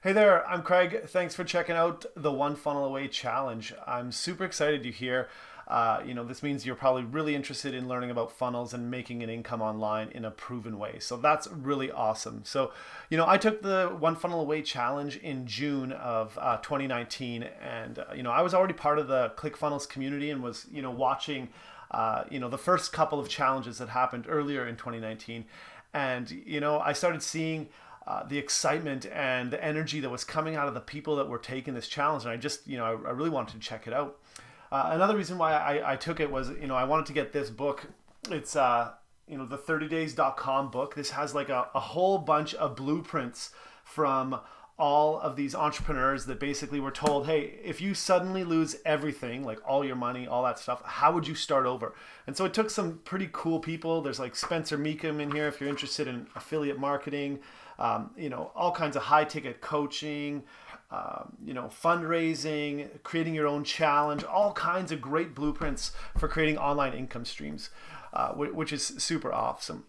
Hey there, I'm Craig. Thanks for checking out the One Funnel Away Challenge. I'm super excited you're here. This means you're probably really interested in learning about funnels and making an income online in a proven way. So that's really awesome. I took the One Funnel Away Challenge in June of 2019, and I was already part of the ClickFunnels community and was, watching, the first couple of challenges that happened earlier in 2019, and I started seeing the excitement and the energy that was coming out of the people that were taking this challenge. And I really wanted to check it out. Another reason why I took it was, I wanted to get this book. It's, the 30days.com book. This has like a whole bunch of blueprints from all of these entrepreneurs that basically were told, hey, if you suddenly lose everything, like all your money, all that stuff, how would you start over? And so it took some pretty cool people. There's like Spencer Meekum in here if you're interested in affiliate marketing, all kinds of high ticket coaching, fundraising, creating your own challenge, all kinds of great blueprints for creating online income streams, which is super awesome.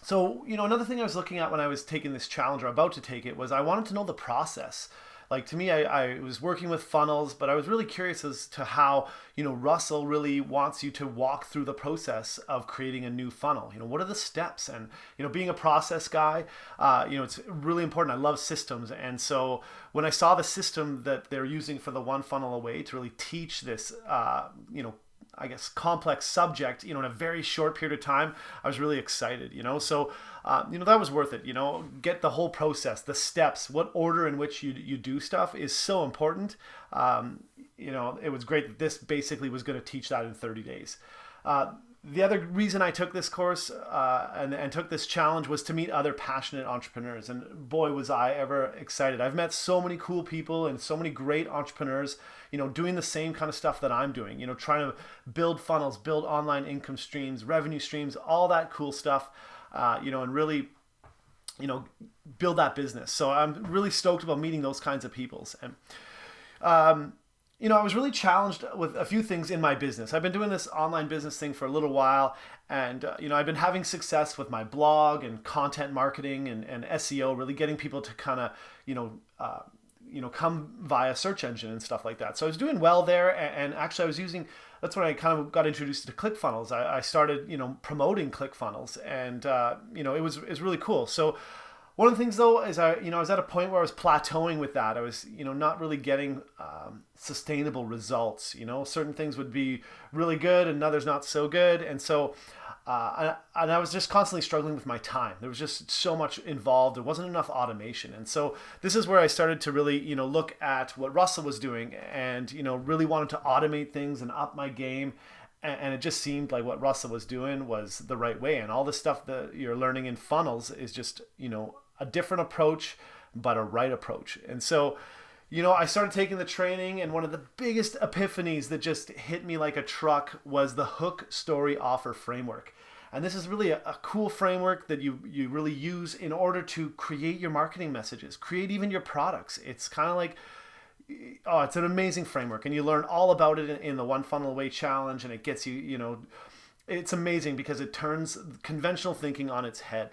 So, another thing I was looking at when I was taking this challenge or about to take it was I wanted to know the process. Like to me, I was working with funnels, but I was really curious as to how, Russell really wants you to walk through the process of creating a new funnel. What are the steps? And, being a process guy, it's really important. I love systems. And so when I saw the system that they're using for the One Funnel Away to really teach this, complex subject, in a very short period of time, I was really excited, So, that was worth it, get the whole process, the steps, what order in which you do stuff is so important. It was great that this basically was going to teach that in 30 days. The other reason I took this course and took this challenge was to meet other passionate entrepreneurs. And boy, was I ever excited. I've met so many cool people and so many great entrepreneurs, doing the same kind of stuff that I'm doing, trying to build funnels, build online income streams, revenue streams, all that cool stuff, and really, build that business. So I'm really stoked about meeting those kinds of peoples. And, I was really challenged with a few things in my business. I've been doing this online business thing for a little while, and I've been having success with my blog and content marketing and SEO, really getting people to kind of, come via search engine and stuff like that. So I was doing well there, and actually I was using, that's when I kind of got introduced to ClickFunnels. I started, promoting ClickFunnels, and, it was really cool. So one of the things though is I was at a point where I was plateauing with that. I was, not really getting sustainable results. Certain things would be really good and others not so good. And so, and I was just constantly struggling with my time. There was just so much involved. There wasn't enough automation. And so this is where I started to really, look at what Russell was doing and, really wanted to automate things and up my game. And it just seemed like what Russell was doing was the right way. And all the stuff that you're learning in funnels is just, a different approach, but a right approach. And so, I started taking the training, and one of the biggest epiphanies that just hit me like a truck was the hook, story, offer framework. And this is really a cool framework that you really use in order to create your marketing messages, create even your products. It's kind of like, it's an amazing framework, and you learn all about it in the One Funnel Away Challenge, and it gets you, it's amazing because it turns conventional thinking on its head.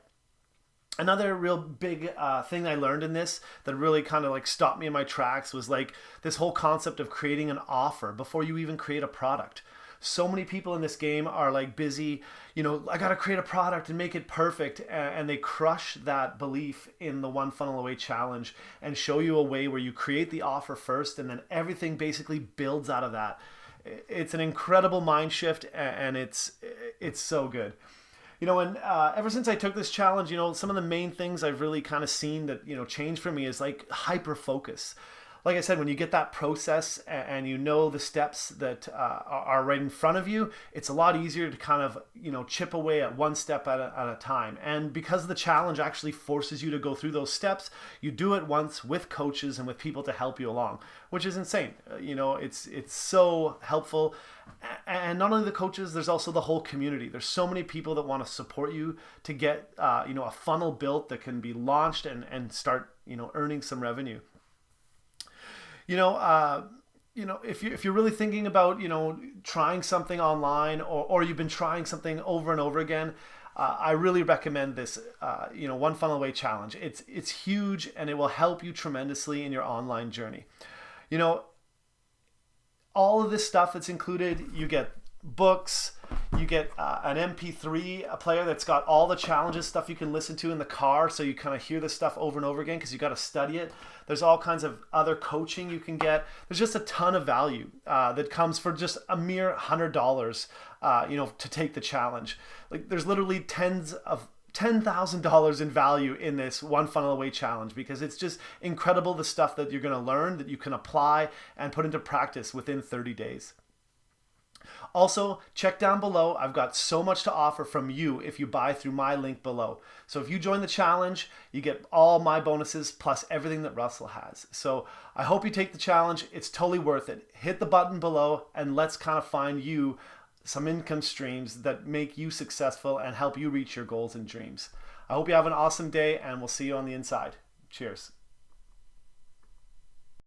Another real big thing I learned in this that really kind of like stopped me in my tracks was like this whole concept of creating an offer before you even create a product. So many people in this game are like busy, I got to create a product and make it perfect. And they crush that belief in the One Funnel Away Challenge and show you a way where you create the offer first and then everything basically builds out of that. It's an incredible mind shift, and it's so good. And ever since I took this challenge, some of the main things I've really kind of seen that, change for me is like hyper focus. Like I said, when you get that process and the steps that are right in front of you, it's a lot easier to kind of, chip away at one step at a time. And because the challenge actually forces you to go through those steps, you do it once with coaches and with people to help you along, which is insane. It's so helpful. And not only the coaches, there's also the whole community. There's so many people that want to support you to get, a funnel built that can be launched and start, earning some revenue. If you're really thinking about, trying something online or you've been trying something over and over again, I really recommend this, One Funnel Away challenge. It's huge, and it will help you tremendously in your online journey. You know, all of this stuff that's included, you get books, you get an MP3 player that's got all the challenges, stuff you can listen to in the car, so you kind of hear this stuff over and over again because you got to study it. There's all kinds of other coaching you can get. There's just a ton of value that comes for just a mere $100, to take the challenge. Like, there's literally $10,000 in value in this One Funnel Away challenge, because it's just incredible, the stuff that you're going to learn that you can apply and put into practice within 30 days. Also, check down below. I've got so much to offer from you if you buy through my link below. So if you join the challenge, you get all my bonuses plus everything that Russell has. So I hope you take the challenge. It's totally worth it. Hit the button below and let's kind of find you some income streams that make you successful and help you reach your goals and dreams. I hope you have an awesome day, and we'll see you on the inside. Cheers.